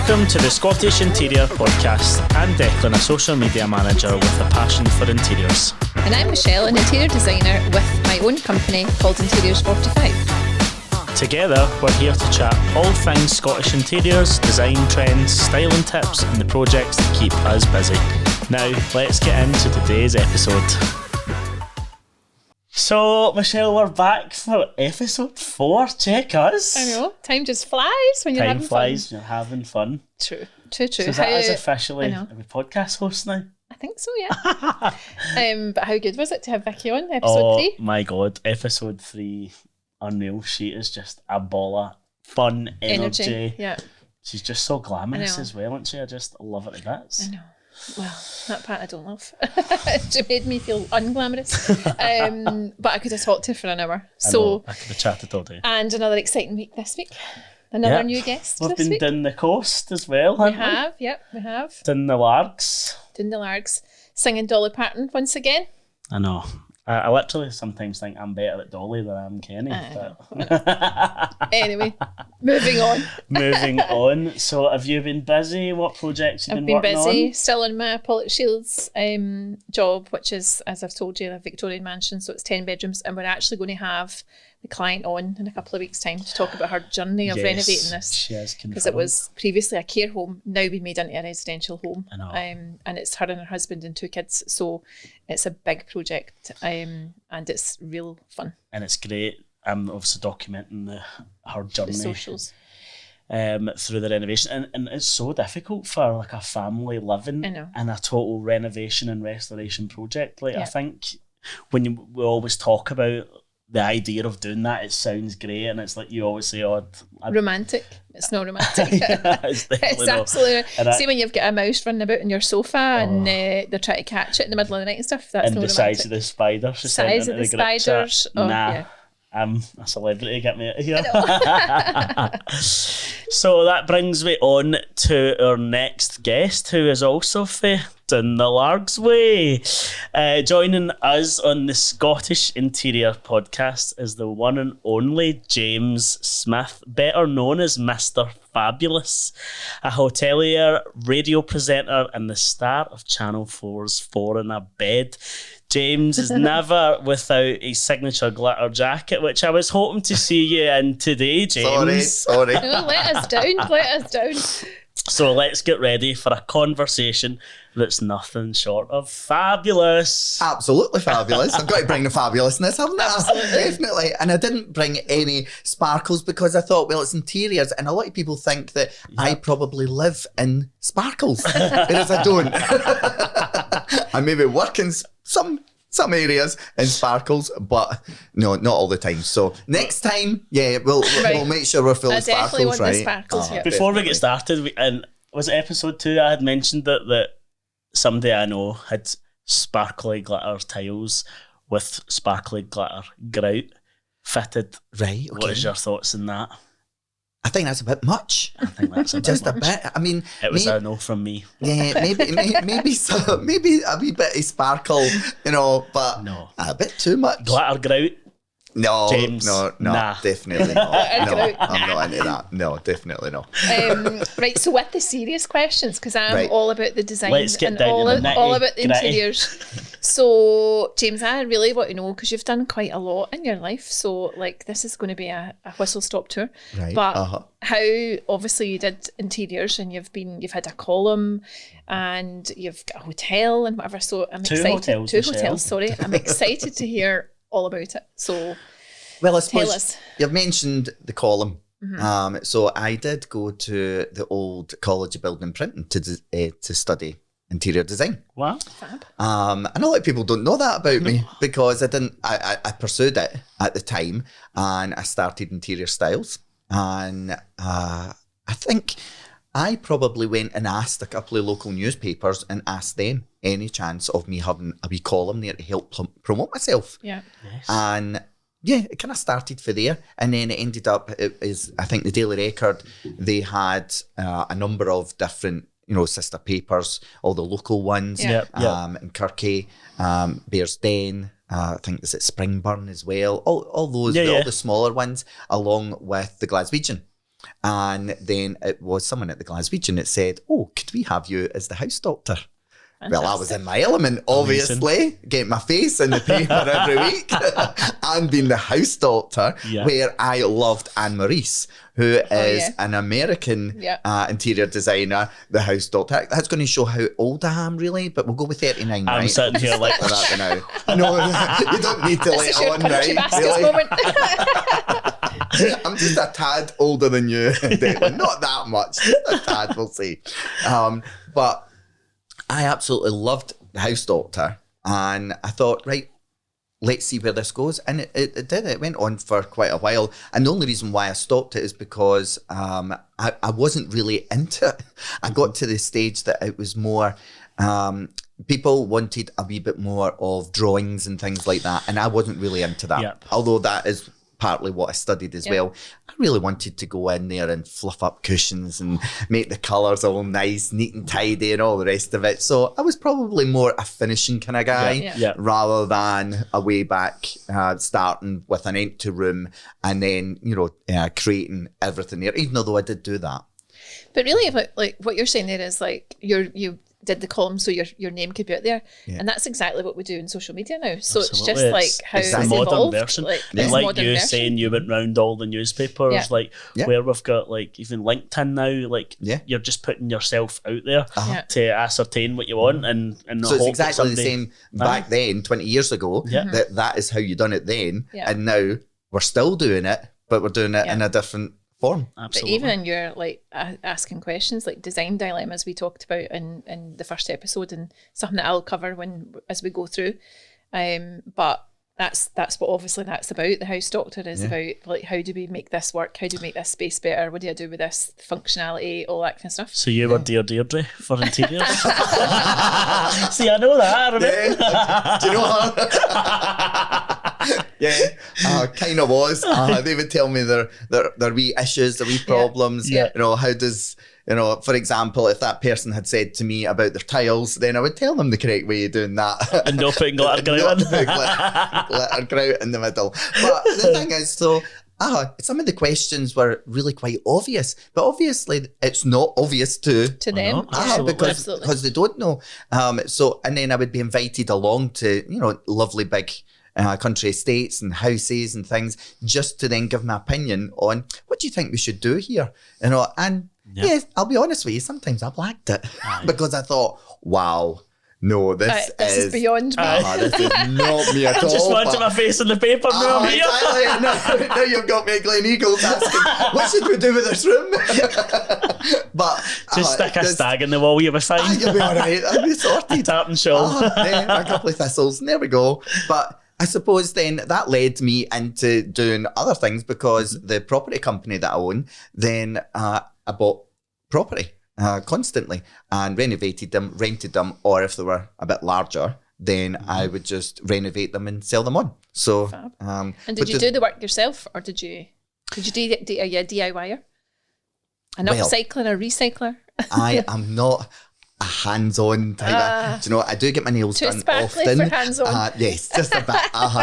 Welcome to the Scottish Interior Podcast. I'm Declan, a social media manager with a passion for interiors. And I'm Michelle, an interior designer with my own company called Interiors 45. Together, we're here to chat all things Scottish interiors, design trends, styling tips, and the projects that keep us busy. Now, let's get into today's episode. So, Michelle, we're back for episode 4. Check us. I know, time just flies when you're Time having flies, fun. you're having fun. True. So that is officially a podcast host now? I think so, yeah. But how good was it to have Vicky on episode 3? Oh my God, episode 3, unreal. She is just a ball of fun energy. Yeah. She's just so glamorous as well, isn't she? I just love it to bits. I know. Well, that part I don't love. It made me feel unglamorous. But I could have talked to her for an hour. So I could have chatted all day. And another exciting week this week. Another new guest We've this been week. down the coast as well, haven't we? We have. Down the Largs. Down the Largs. Singing Dolly Parton once again. I know. I literally sometimes think I'm better at Dolly than I am Kenny. Anyway, moving on. Moving on. So have you been busy? What projects have you been working on? I've been busy, still in my Pollock Shields job, which is, as I've told you, a Victorian mansion, so it's 10 bedrooms, and we're actually going to have the client on in a couple of weeks' time to talk about her journey of renovating this. She has confirmed. Because it was previously a care home, now been made into a residential home. I know. And it's her and her husband and 2 kids, so it's a big project, and it's real fun. And it's great. I'm obviously documenting her journey. The socials. Through the renovation. And it's so difficult for like a family living in a total renovation and restoration project. Like I think when we always talk about the idea of doing that, it sounds great, and it's like you always say, romantic. It's not romantic. It's absolutely. See when you've got a mouse running about on your sofa and they're trying to catch it in the middle of the night and stuff. That's and not the romantic. size of the spider. Size of the spiders. I'm a celebrity, get me out of here. So that brings me on to our next guest, who is also down the Largs way. Joining us on the Scottish Interior Podcast is the one and only James Smith, better known as Mr. Fabulous, a hotelier, radio presenter, and the star of Channel 4's 4 in a Bed. James is never without a signature glitter jacket, which I was hoping to see you in today, James. Sorry. No, let us down. So let's get ready for a conversation that's nothing short of fabulous. Absolutely fabulous. I've got to bring the fabulousness, haven't I? Absolutely. Definitely. And I didn't bring any sparkles because I thought, well, it's interiors, and a lot of people think that I probably live in sparkles, whereas I don't. I maybe work in some areas in sparkles, but no, not all the time. So next time, we'll make sure we're full of sparkles, definitely want right? the sparkles, Before definitely. we get started, and was it episode 2? I had mentioned that somebody I know had sparkly glitter tiles with sparkly glitter grout fitted. Right. Okay. What is your thoughts on that? I think that's a bit much. I think that's a bit Just much. a bit. I mean, It was a no from me. Yeah, maybe a wee bit of sparkle, but No. a bit too much. Glitter grout. No, James, no, nah. definitely not. No, I'm not into that. No, definitely not. Right, so with the serious questions, because I'm all about the design Let's get and down all to the about the nitty-gritty. interiors. So, James, I really want to know, because you've done quite a lot in your life, so like this is going to be a whistle-stop tour. Right. But how, obviously you did interiors and you've had a column and you've got a hotel and whatever, so I'm Two excited. hotels, Two Michelle. hotels, sorry. I'm excited to hear all about it. So Well, I tell suppose us. you've mentioned the column. So I did go to the old College of Building and Printing to study interior design. What? Fab. And a lot of people don't know that about me because I pursued it at the time, and I started interior styles. And I think I probably went and asked a couple of local newspapers and asked them any chance of me having a wee column there to help promote myself. Yeah. Yes. And it kind of started for there, and then it ended up, I think the Daily Record, they had a number of different, sister papers, all the local ones, Yeah. in Kirky, Bearsden, I think is it Springburn as well, all those, all the smaller ones, along with the Glaswegian. And then it was someone at the Glaswegian that said, oh, could we have you as the house doctor? Well, I was in my element, obviously, getting my face in the paper every week and being the house doctor, where I loved Anne Maurice, who is an American interior designer, the house doctor. That's going to show how old I am, really, but we'll go with 39, I'm right? sitting here like that now. No, you don't need to let on, right? Moment. I'm just a tad older than you, Declan. Not that much, just a tad, we'll see. But I absolutely loved the house doctor, and I thought, right, let's see where this goes. And it did. It went on for quite a while. And the only reason why I stopped it is because I wasn't really into it. I got to the stage that it was more, people wanted a wee bit more of drawings and things like that. And I wasn't really into that. Yep. Although that is partly what I studied as well. I really wanted to go in there and fluff up cushions and make the colours all nice, neat and tidy and all the rest of it. So I was probably more a finishing kind of guy rather than a way back starting with an empty room and then, creating everything there, even though I did do that. But really, like what you're saying there is like you did the column so your name could be out there, and that's exactly what we do in social media now. So Absolutely. it's just like how it's it's the modern evolved. version. Like You saying you went round all the newspapers, where we've got like even LinkedIn now, like you're just putting yourself out there to ascertain what you want, and so it's exactly the same back then, 20 years ago. That is how you done it then, and now we're still doing it, but we're doing it in a different form. Absolutely. But even in your like asking questions, like design dilemmas we talked about in the first episode, and something that I'll cover as we go through. But that's what obviously that's about. The house doctor is about like, how do we make this work? How do we make this space better? What do I do with this functionality? All that kind of stuff. So you were Deirdre for interiors? See, I know that. I remember. Do you know her? Kind of was. They would tell me their wee issues, their wee problems. How does, for example, if that person had said to me about their tiles, then I would tell them the correct way of doing that. And not putting glitter grout in. Glitter grout in the middle. But the thing is, some of the questions were really quite obvious, but obviously it's not obvious to them. Because they don't know. And then I would be invited along to, lovely big country estates and houses and things, just to then give my opinion on what do you think we should do here, and I'll be honest with you, sometimes I blacked it because I thought, wow, no, this is beyond me. This is not me at all. I just wanted my face in the paper. Now you've got me at Glen Eagles asking, what should we do with this room? But just stick a stag in the wall, you'll be fine. You'll be all right. I'll be sorted. Tartan shawl. A couple of thistles, and there we go. But I suppose then that led me into doing other things, because the property company that I own, then I bought property constantly and renovated them, rented them, or if they were a bit larger, then I would just renovate them and sell them on. So, and did you do the work yourself, or did you do a DIYer? An upcycler, a recycler? I am not a hands-on type. Do you know, I do get my nails done often. For hands-on. Yes, just a bit.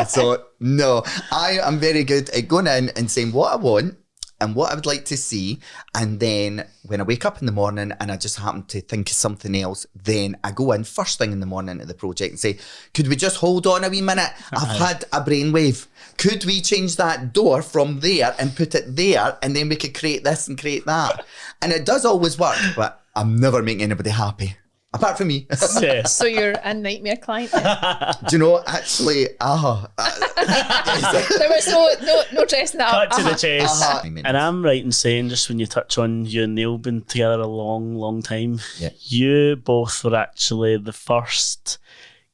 So no, I am very good at going in and saying what I want and what I would like to see, and then when I wake up in the morning and I just happen to think of something else, then I go in first thing in the morning to the project and say, could we just hold on a wee minute? I've had a brainwave. Could we change that door from there and put it there, and then we could create this and create that? And it does always work, but I'm never making anybody happy. Apart from me. So you're a nightmare client. Do you know, actually, there was no dressing that up. Cut to the chase. And I'm right in saying, just when you touch on you and Neil been together a long, long time, you both were actually the first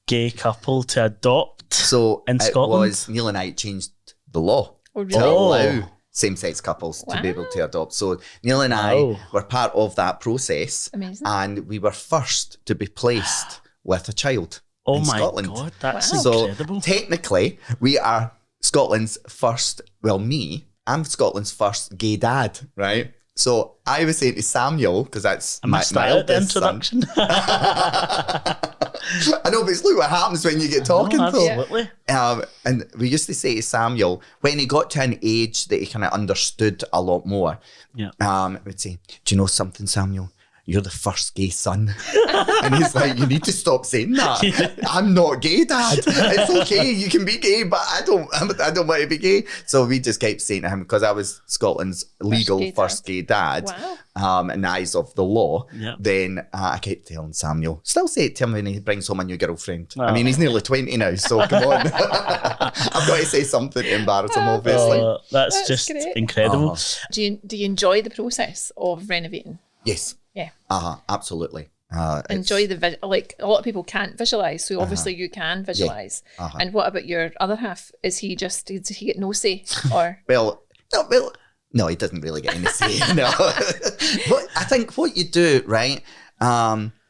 gay couple to adopt in Scotland. Neil and I changed the law to allow same-sex couples to be able to adopt. So Neil and I were part of that process. Amazing. And we were first to be placed with a child in Scotland. Oh my God, that's incredible. So technically, we are Scotland's first, I'm Scotland's first gay dad, right? So I was saying to Samuel, because that's my style eldest introduction. I know, but it's like what happens when you get talking Oh, though. absolutely. And we used to say to Samuel, when he got to an age that he kind of understood a lot more, Yeah. we'd say, do you know something, Samuel? You're the first gay son. And he's like, you need to stop saying that. I'm not gay, Dad. It's okay, you can be gay, but I don't want to be gay. So we just kept saying to him, because I was Scotland's legal first gay dad, in the eyes of the law, then I kept telling Samuel, still say it to him when he brings home a new girlfriend. I mean, he's nearly 20 now, so come on. I've got to say something to embarrass him, obviously. That's just great. incredible. Do you enjoy the process of renovating? Yes. Yeah. Absolutely. Enjoy the like a lot of people can't visualize, so obviously you can visualize. And what about your other half? Does he get no say, or no, he doesn't really get any say. No, but I think what you do, right?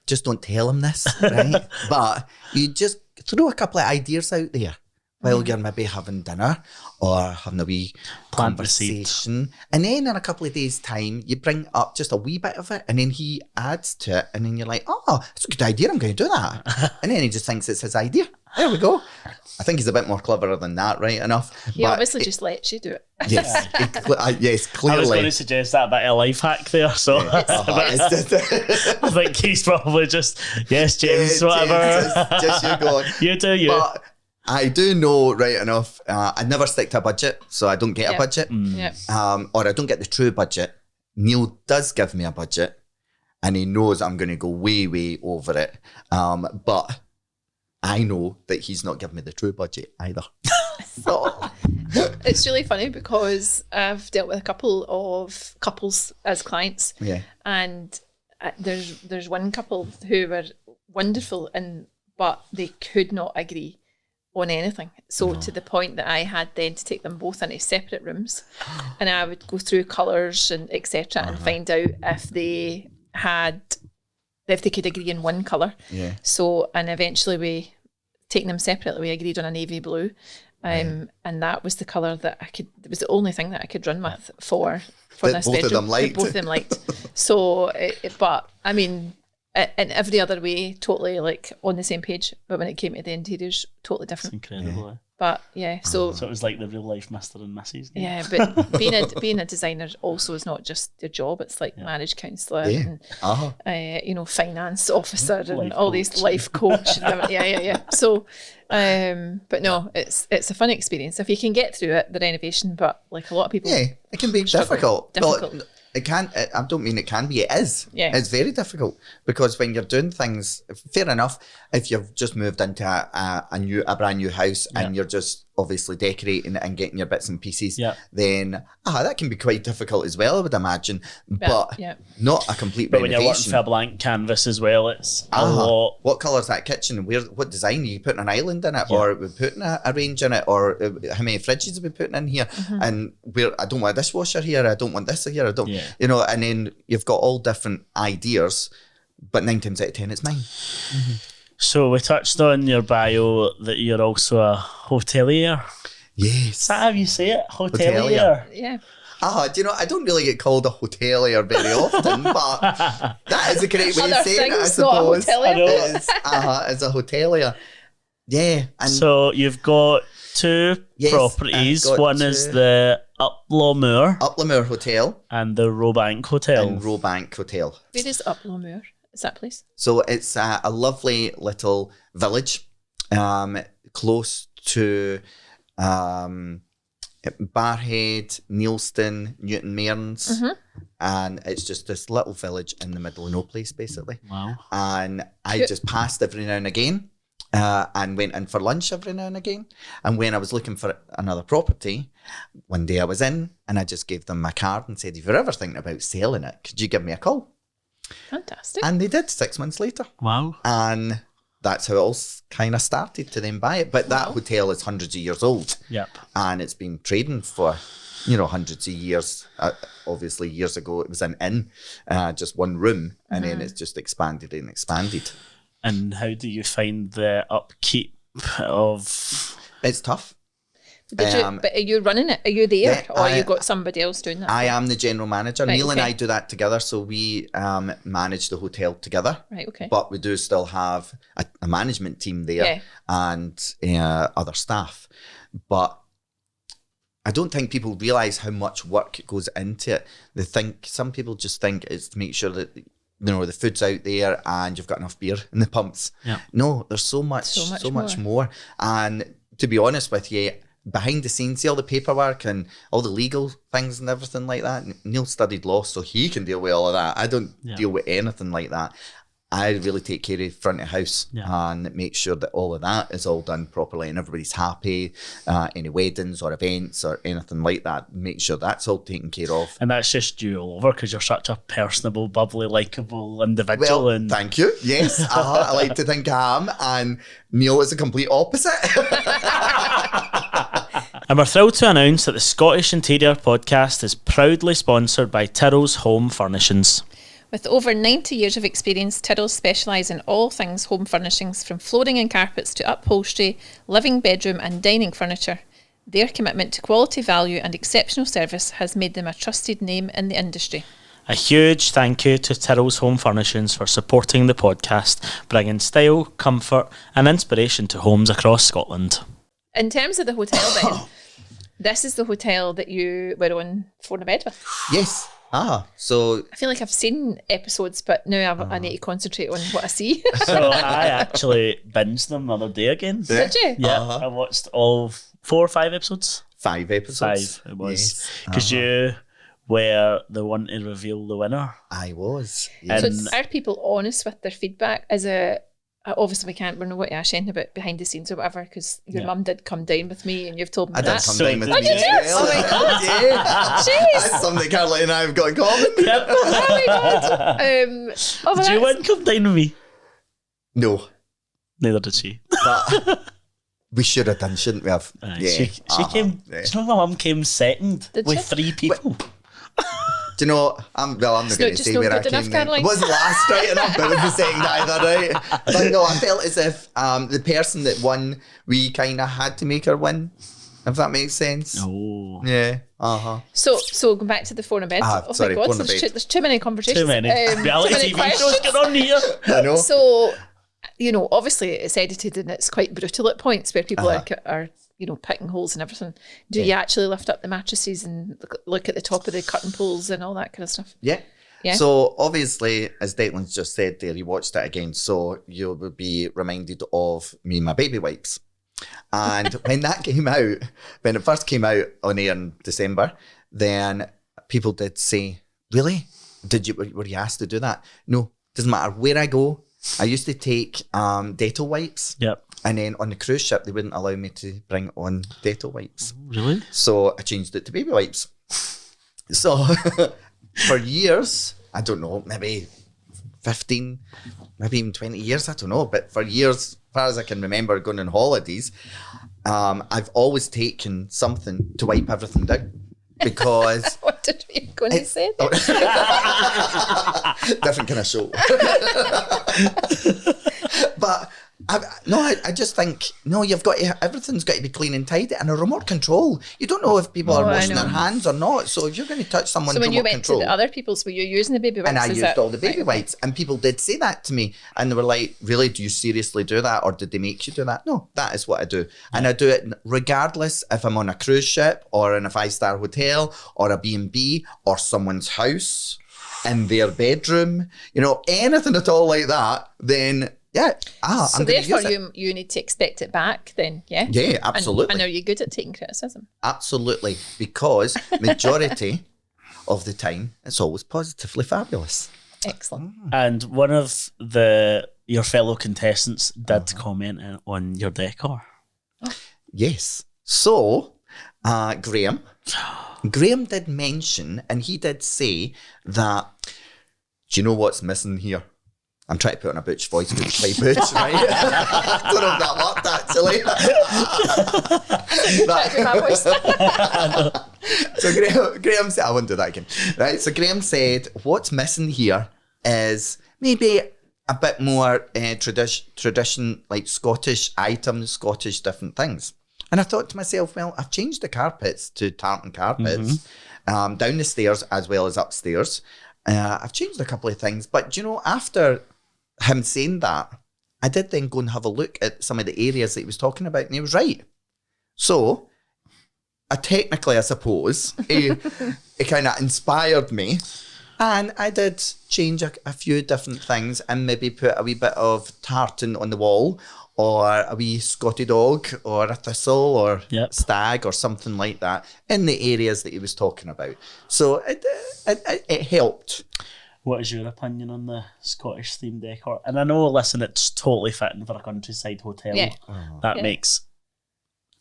Just don't tell him this, right? But you just throw a couple of ideas out there while you're maybe having dinner or having a wee conversation. And then in a couple of days' time, you bring up just a wee bit of it and then he adds to it. And then you're like, oh, that's a good idea. I'm going to do that. And then he just thinks it's his idea. There we go. I think he's a bit more cleverer than that, right enough. He obviously just lets you do it. Yes, yes, clearly. I was going to suggest that bit of life hack there, so I think he's probably just, yes, James, whatever. Just you go on. You do you. But I do know right enough, I never stick to a budget, so I don't get a budget. Or I don't get the true budget. Neil does give me a budget, and he knows I'm going to go way, way over it. But I know that he's not giving me the true budget either. So it's really funny because I've dealt with a couple of couples as clients, and there's one couple who were wonderful, but they could not agree on anything. So to the point that I had then to take them both into separate rooms, and I would go through colours and etc. and find out if they could agree in one colour. So, and eventually we taking them separately, we agreed on a navy blue. And that was the colour that it was the only thing that I could run with for this bedroom. Both of them liked. So, but I mean, in every other way, totally like on the same page. But when it came to the interiors, totally different. It's incredible. But yeah, so it was like the real life Mr. and Mrs. game. Yeah, but being a designer also is not just your job. It's like marriage counsellor and finance officer and life all coach. These life coach. So, but no, it's a fun experience if you can get through it, the renovation. But like a lot of people, it can be difficult. Difficult. Well, it can. I don't mean it can be. It is. Yeah. It's very difficult because when you're doing things, fair enough. If you've just moved into a brand new house and you're just obviously decorating and getting your bits and pieces, then that can be quite difficult as well, I would imagine. But not a complete But when renovation. you're working for a blank canvas as well, it's a lot. What colour's that kitchen? What design? Are you putting an island in it, or are we putting a range in it, or how many fridges are we putting in here? And I don't want a dishwasher here. I don't want this here. I don't, and then you've got all different ideas, but 9 times out of 10, it's mine. So we touched on your bio that you're also a hotelier. Yes. Is that how you say it? Hotelier. Yeah. Do you know, I don't really get called a hotelier very often, but that is a great way of saying it, I suppose. Not a hotelier. It is, as a hotelier. Yeah. And so you've got two properties. One is the Uplomoor Hotel. And the Roebank Hotel. And Roebank Hotel. Where is Uplomoor? Is that place? So it's a lovely little village close to Barrhead, Neilston, Newton Mearns. And it's just this little village in the middle of no place, basically. Wow. And I just passed every now and again and went in for lunch every now and again. And when I was looking for another property, one day I was in and I just gave them my card and said, if you're ever thinking about selling it, could you give me a call? Fantastic. And they did 6 months later. Wow. And that's how it all kind of started to then buy it. But that hotel is hundreds of years old. Yep. And it's been trading for, hundreds of years. Obviously, years ago, it was an inn, just one room. And then it's just expanded and expanded. And how do you find the upkeep of... It's tough. But are you running it? Are you there, Yeah, or you got somebody else doing that? I am the general manager. Right, Neil and okay. I do that together, so we manage the hotel together. Right. Okay. But we do still have a management team there Yeah. and other staff. But I don't think people realise how much work goes into it. Some people just think it's to make sure that the food's out there and you've got enough beer in the pumps. Yeah. No, there's so much more. And to be honest with you, behind the scenes, see all the paperwork and all the legal things and everything like that. Neil studied law, so he can deal with all of that. I don't deal with anything like that. I really take care of front of house and make sure that all of that is all done properly and everybody's happy. Any weddings or events or anything like that, make sure that's all taken care of. And that's just you all over because you're such a personable, bubbly, likeable individual. Well, and thank you. Yes, I like to think I am. And Neil is the complete opposite. And we're thrilled to announce that the Scottish Interior Podcast is proudly sponsored by Tyrrell's Home Furnishings. With over 90 years of experience, Tyrrells specialise in all things home furnishings, from flooring and carpets to upholstery, living, bedroom and dining furniture. Their commitment to quality, value and exceptional service has made them a trusted name in the industry. A huge thank you to Tyrrell's Home Furnishings for supporting the podcast, bringing style, comfort and inspiration to homes across Scotland. In terms of the hotel then, this is the hotel that you were on Phone a Bed with. Yes. So I feel like I've seen episodes, but now I need to concentrate on what I see. So I actually binged them the other day again. Did you? Yeah, I watched all 4 or 5 episodes. 5 episodes. 5 it was. Yes. Because you were the one to reveal the winner. I was. And- Yes. So are people honest with their feedback? Obviously we can't, we're not going to ask anything about behind the scenes or whatever, because your mum did come down with me and you've told me I did that. come So down with did me you? as Oh well. my God. Yeah. Jeez. That's something Caroline and I have got in common. Yep. Oh my God. Did you That's- win come down with me? No, Neither did she. but we should have done, shouldn't we have? She came. Yeah. Do you know my mum came second Did with she? 3 people? Do you know, I'm not It's going not to just say not where I good enough, came then. Caroline. It wasn't last right enough, but it was the second either, right? But no, I felt as if the person that won, we kind of had to make her win, if that makes sense. Oh. Yeah. So going back to the Phone a Bed. Sorry, my God, Phone a Bed. there's too many conversations. Too many. Reality too many TV shows questions. going on here. I know. So, obviously it's edited and it's quite brutal at points where people are picking holes and everything. Do you actually lift up the mattresses and look at the top of the curtain poles and all that kind of stuff? Yeah. Yeah. So obviously, as Declan's just said there, he watched it again. So you will be reminded of me and my baby wipes. And when that came out, when it first came out on air in December, then people did say, "Really? Were you asked to do that?" No, doesn't matter where I go. I used to take Dettol wipes. Yep. And then on the cruise ship, they wouldn't allow me to bring on Dettol wipes. Really? So I changed it to baby wipes. So for years, I don't know, maybe 15, maybe even 20 years, I don't know. But for years, as far as I can remember going on holidays, I've always taken something to wipe everything down. Because What did you going to say? Oh. different kind of show. But I just think, you've got to, everything's got to be clean and tidy, and a remote control. You don't know if people are I washing their know. hands or not. So if you're going to touch someone's So when you remote went control, to the other people's, were you using the baby wipes? and I Is used that- all the baby right, wipes, and people did say that to me, and they were like, "Really? Do you seriously do that, or did they make you do that?" No, that is what I do, and I do it regardless if I'm on a cruise ship or in a 5-star hotel or a B&B or someone's house, in their bedroom, anything at all like that. Then So I'm going to therefore use it. you need to expect it back then, yeah? Yeah, absolutely. And are you good at taking criticism? Absolutely, because majority of the time it's always positively fabulous. Excellent. And one of your fellow contestants did comment on your decor. Yes. So, Graham did mention, and he did say that, do you know what's missing here? I'm trying to put on a Butch voice, Butch play Butch, right? I don't know if that worked, actually. Try to do my voice. So Graham said, I won't do that again. Right, so Graham said, what's missing here is maybe a bit more tradition, like Scottish items, Scottish different things. And I thought to myself, well, I've changed the carpets to tartan carpets down the stairs as well as upstairs. I've changed a couple of things. But, after him saying that, I did then go and have a look at some of the areas that he was talking about, and he was right. So, technically, I suppose, it kind of inspired me. And I did change a few different things and maybe put a wee bit of tartan on the wall, or a wee Scotty dog, or a thistle, or stag, or something like that in the areas that he was talking about. So it helped. What is your opinion on the Scottish themed decor? And I know, listen, it's totally fitting for a countryside hotel. Yeah. That makes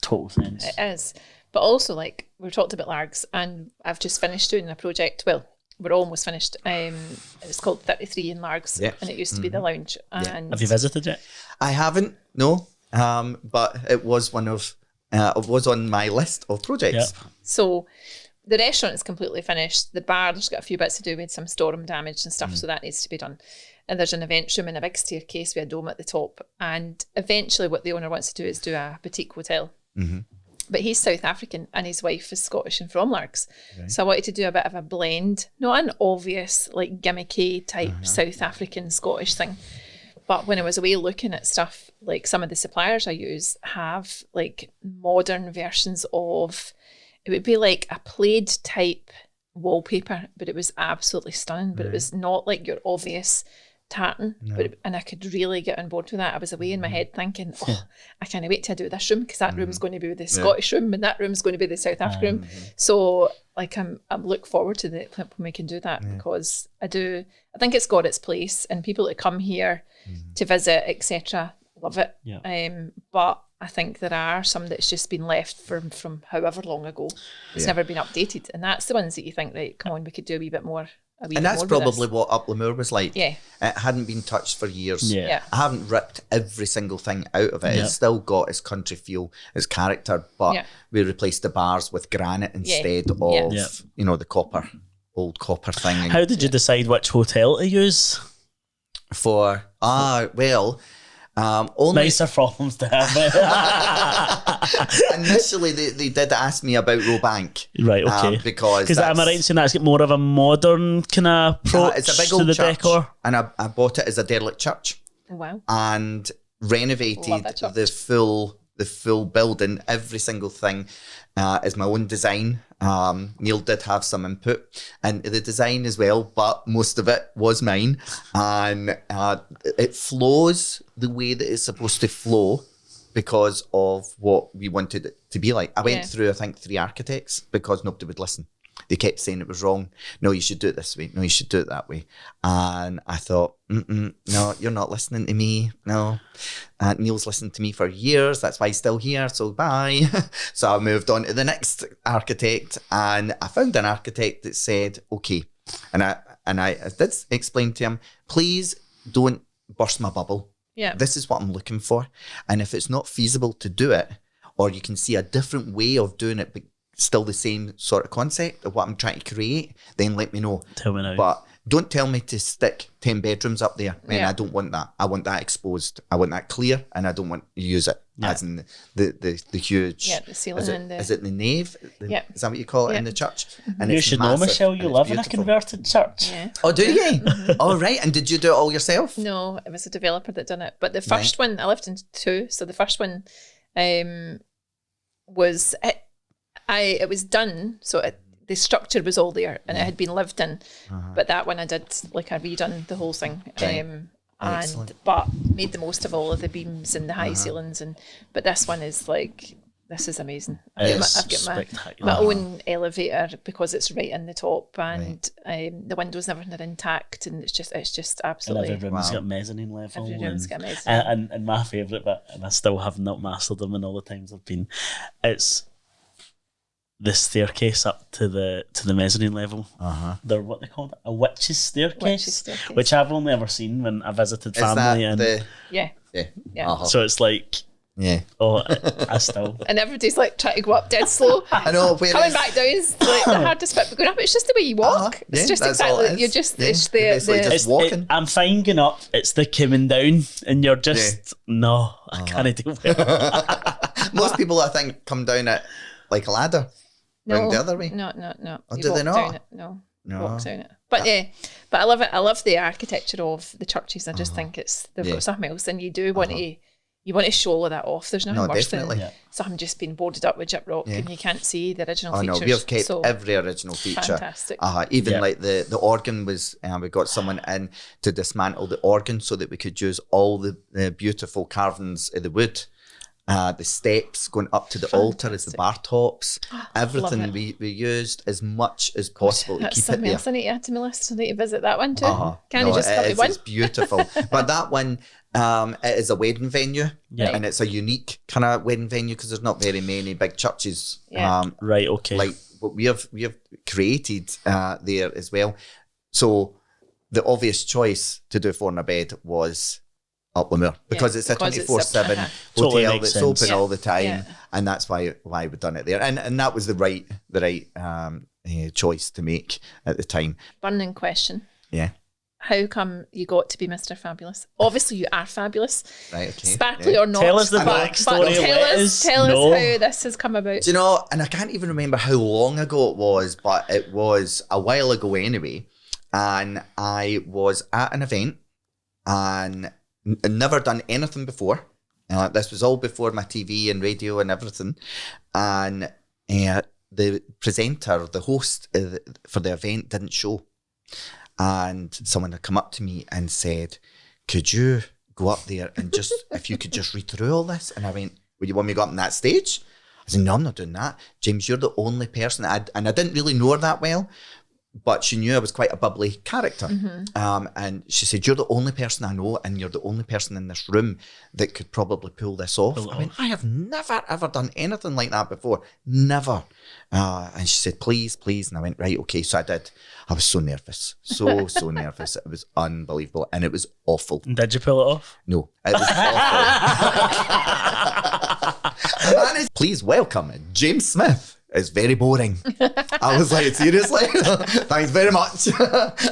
total sense. It is. But also, like, we've talked about Largs, and I've just finished doing a project. Well, we're almost finished. It's called 33 in Largs, and it used to be the lounge. And Have you visited it? I haven't, no. But it was it was on my list of projects. Yeah. So the restaurant is completely finished. The bar's got a few bits to do with some storm damage and stuff, so that needs to be done. And there's an event room and a big staircase with a dome at the top. And eventually what the owner wants to do is do a boutique hotel. But he's South African and his wife is Scottish and from Largs. Right. So I wanted to do a bit of a blend, not an obvious like gimmicky type South African Scottish thing. But when I was away looking at stuff, like some of the suppliers I use have like modern versions of, it would be like a plaid type wallpaper, but it was absolutely stunning. But it was not like your obvious tartan, and I could really get on board with that. I was away in my head thinking, I can't wait to do this room, because that room's going to be the Scottish room and that room's going to be the South African room. So like I'm look forward to the when we can do that, because I think it's got its place, and people that come here to visit, etc., love it. But I think there are some that's just been left from however long ago. It's never been updated, and that's the ones that you think, right, come on, we could do a wee bit more. And that's probably what Up Lemoore was like. Yeah. It hadn't been touched for years. Yeah. I haven't ripped every single thing out of it. It's still got its country feel, its character, but we replaced the bars with granite instead of, the old copper thing. How did you decide which hotel to use? Only nicer problems to have. Initially, they did ask me about Roebank. Right, okay. Because am I right in saying that's got more of a modern kind of approach it's a big to old the church, decor? and I bought it as a derelict church. Wow. And renovated the full building. Every single thing is my own design. Neil did have some input in the design as well, but most of it was mine. And it flows the way that it's supposed to flow because of what we wanted it to be like. I went through, I think, 3 architects because nobody would listen. They kept saying it was wrong. No, you should do it this way. No, you should do it that way. And I thought, no, you're not listening to me. No. Neil's listened to me for years. That's why he's still here. So bye. So I moved on to the next architect, and I found an architect that said, okay. And I did explain to him, please don't burst my bubble. Yeah. This is what I'm looking for. And if it's not feasible to do it, or you can see a different way of doing it, but still the same sort of concept of what I'm trying to create, then let me know. Tell me now. But don't tell me to stick 10 bedrooms up there. Man, I don't want that. I want that exposed. I want that clear, and I don't want to use it as in the huge... Yeah, the ceiling Is it the nave? Is that what you call it in the church? And You it's should massive, know, Michelle, you live in a beautiful. converted church. Yeah. Oh, do you? Oh, right. And did you do it all yourself? No, it was a developer that done it. But the first one, I lived in 2. So the first one was... It was done, so the structure was all there and it had been lived in. But that one I did, like, I redone the whole thing. But made the most of all of the beams and the high ceilings. But this one is like, this is amazing. I've got my own elevator because it's right in the top, and the windows and everything are intact, and it's just absolutely. And every room's got mezzanine level. Every room's got mezzanine. And my favourite bit, and I still have not mastered them in all the times I've been, it's the staircase up to the mezzanine level. They're what they call it, a witch's staircase, which I've only ever seen when I visited family. So it's like, I still. And everybody's like trying to go up dead slow. I know. Coming back down is like the hardest bit, but going up, it's just the way you walk. It's just exactly. You're just just walking. I'm fine going up. It's the coming down, and you're just no. I can't deal with it. Most people, I think, come down it like a ladder. Round the other way. No. Oh, You do they walk not? down it. No. No. Walk down it. But yeah, but I love it. I love the architecture of the churches. I just think they've got something else, and you do want to show all of that off. There's nothing worse definitely. than something just being boarded up with gyprock and you can't see the original Oh features. no, we have kept So, every original feature. fantastic. Even like the organ was, we got someone in to dismantle the organ so that we could use all the beautiful carvings of the wood. The steps going up to the altar as the bar tops. Everything we used as much as possible to That's keep it something there. else I need to add to my list. I need to visit that one too. Can you just it come to is, one? it's beautiful. But that one, it is a wedding venue, and it's a unique kind of wedding venue because there's not very many big churches. Yeah. Right, okay. Like what we have created there as well. So the obvious choice to do Four in a Bed was Uplemere because it's a because it's 24/7 a- hotel Totally makes that's sense. open all the time, Yeah. and that's why we've done it there. And that was the right choice to make at the time. Burning question. Yeah. How come you got to be Mr. Fabulous? Obviously, you are fabulous. Right. Okay. Sparkly Yeah. or not. Tell us the but backstory, tell let us us tell know. us how this has come about. Do you know? And I can't even remember how long ago it was, but it was a while ago anyway. And I was at an event and never done anything before. This was all before my TV and radio and everything. And the presenter, the host for the event didn't show. And someone had come up to me and said, could you go up there and just, if you could just read through all this? And I went, would you want me to go up on that stage? I said, no, I'm not doing that. James, you're the only person. And I didn't really know her that well, but she knew I was quite a bubbly character. And she said, you're the only person I know and you're the only person in this room that could probably pull this off. I went, I have never, ever done anything like that before. Never. And she said, please. And I went, right, okay. So I did. I was so nervous. So nervous. It was unbelievable. And it was awful. Did you pull it off? No, it was awful. Please welcome James Smith. It's very boring. I was like, seriously? Thanks very much.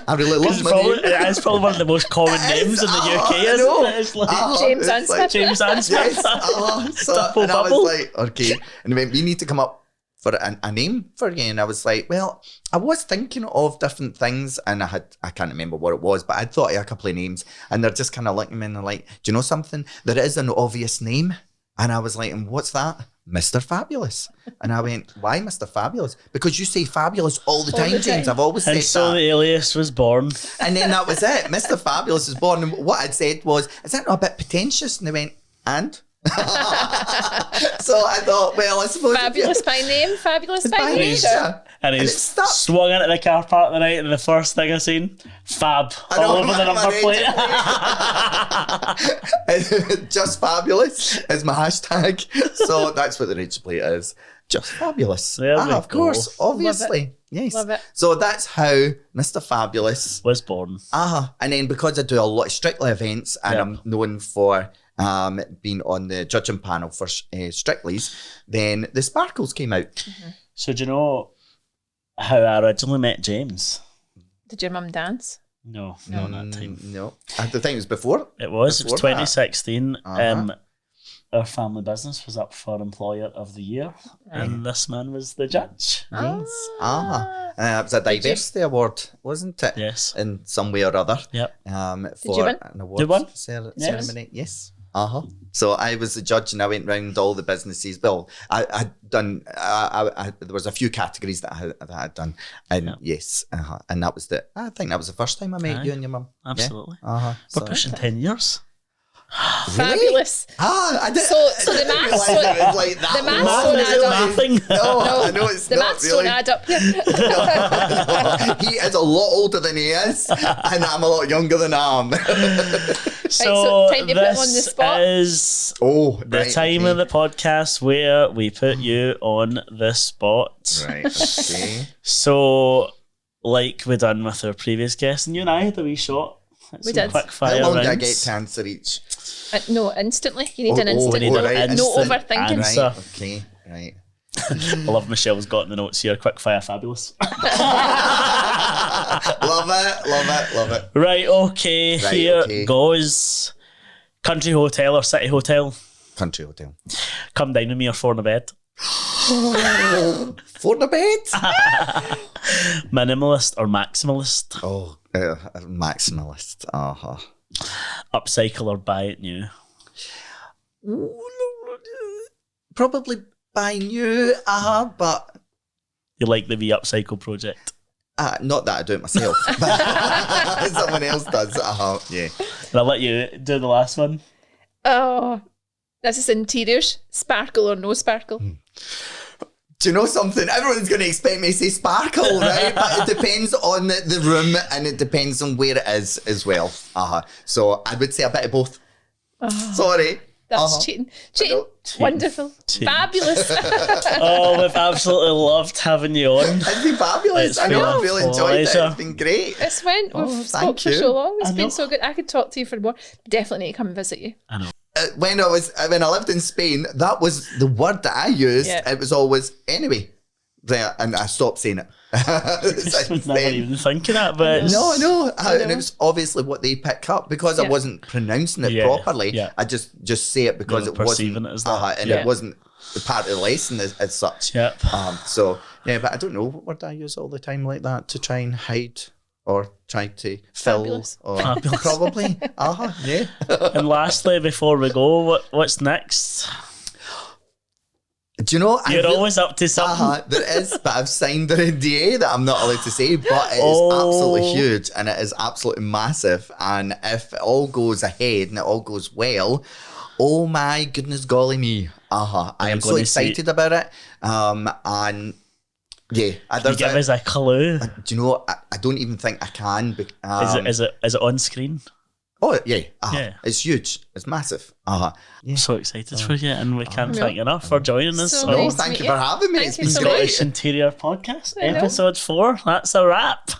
I really love my name. It's probably one of the most common names in the UK, I isn't know. it? It's like James and it's like- Smith. James and Smith. Yes. So, Double and I was bubble. like, okay. And he went, we need to come up for a name for you. And I was like, well, I was thinking of different things and I can't remember what it was, but I thought of a couple of names and they're just kind of looking at me and they're like, do you know something? There is an obvious name. And I was like, and what's that? Mr. Fabulous. And I went, why Mr. Fabulous? Because you say fabulous all the time, the time. James. I've always said And so that. the alias was born. And then that was it. Mr. Fabulous was born. And what I'd said was, is that not a bit pretentious? And they went, and? So I thought, well, I suppose. Fabulous by name, fabulous by by nature. nature. And And he's it stuck. swung into the car park the night and the first thing I seen, Fab, I know, all over the my number plate. Just fabulous is my hashtag. So that's what the rage plate is. Just fabulous. There we Of go. course, obviously. Yes. Love it. So that's how Mr. Fabulous. Was born. And then because I do a lot of Strictly events and Yep. I'm known for being on the judging panel for Strictly's, then the Sparkles came out. So do you know how I originally met James? Did your mum dance? No, not that time. No. I think it was before. It was Before that. 2016. Uh-huh. Our family business was up for Employer of the Year, and this man was the judge. Yes. It was a diversity award, wasn't it? Yes. In some way or other. Yep. For you win? an Did award win? ceremony. Yes. So I was the judge and I went round all the businesses. Well, I'd done, there was a few categories that I had done. And yes, and that was I think that was the first time I met Aye. you and your mum. Absolutely. Yeah? We're pushing 10 years. Fabulous. I did. So the maths I didn't don't- realize it was like that. the maths long. don't Is add it up. mathing? No, I know it's The not maths really. don't add up here. He is a lot older than he is, and I'm a lot younger than I am. So, time to put him on the this spot. is Oh, the time of the podcast where we put you on the spot. Right, okay. So, like we done with our previous guest, and you and I had a wee shot. We did. Quick How fire long rounds. do I get to answer each? No, instantly. You need an Oh, instant. need an right. No instant overthinking. answer. Right, okay, right. I love Michelle's got in the notes here. Quick fire, fabulous. Love it. Right, okay, Right, here okay. goes. Country hotel or city hotel? country hotel. Come down with me or four in a bed. For the bed? Minimalist or maximalist. Oh, maximalist. Upcycle or buy it new. Probably buy new, but You like the wee upcycle project. not that I do it myself, but someone else does. Yeah. And I'll let you do the last one. Oh, this is interiors. Sparkle or no sparkle? Do you know something? Everyone's going to expect me to say sparkle, right? But it depends on the room and it depends on where it is as well. So I would say a bit of both. Sorry. That's cheating. Cheating. Wonderful. Cheating. Fabulous. Oh, we've absolutely loved having you on. It's been fabulous. It's I know. been I a really enjoyed it. pleasure. It's been great. It's when we've spoke thank for you. so long. It's I know. been so good. I could talk to you for more. Definitely need to come and visit you. I know. When I lived in Spain, that was the word that I used. Yeah. It was always anyway there, and I stopped saying it. I was never even thinking that, but No, and it was obviously what they pick up because I Yeah. wasn't pronouncing it Yeah, properly. yeah. I just say it because You it were wasn't perceiving it as that. and Yeah. it wasn't the part of the lesson as such. Yep. So yeah, but I don't know what word I use all the time like that to try and hide or try to fill Fabulous. or Fabulous. probably. Yeah. And lastly, before we go, what's next? Do you know? You're always up to something. There is, but I've signed an NDA that I'm not allowed to say, but it is absolutely huge and it is absolutely massive. And if it all goes ahead and it all goes well, oh my goodness golly me. I am so gonna see- excited about it. And yeah, Can you give us a clue? do you know, I don't even think I can. Is it on screen? Oh, yeah. Yeah. It's huge. It's massive. I'm so excited for you, and we can't Yeah. thank you enough for joining us So on No, nice to thank meet you you. for having me. Thank It's you been so great. much. Scottish Interior Podcast, I know. episode 4. That's a wrap.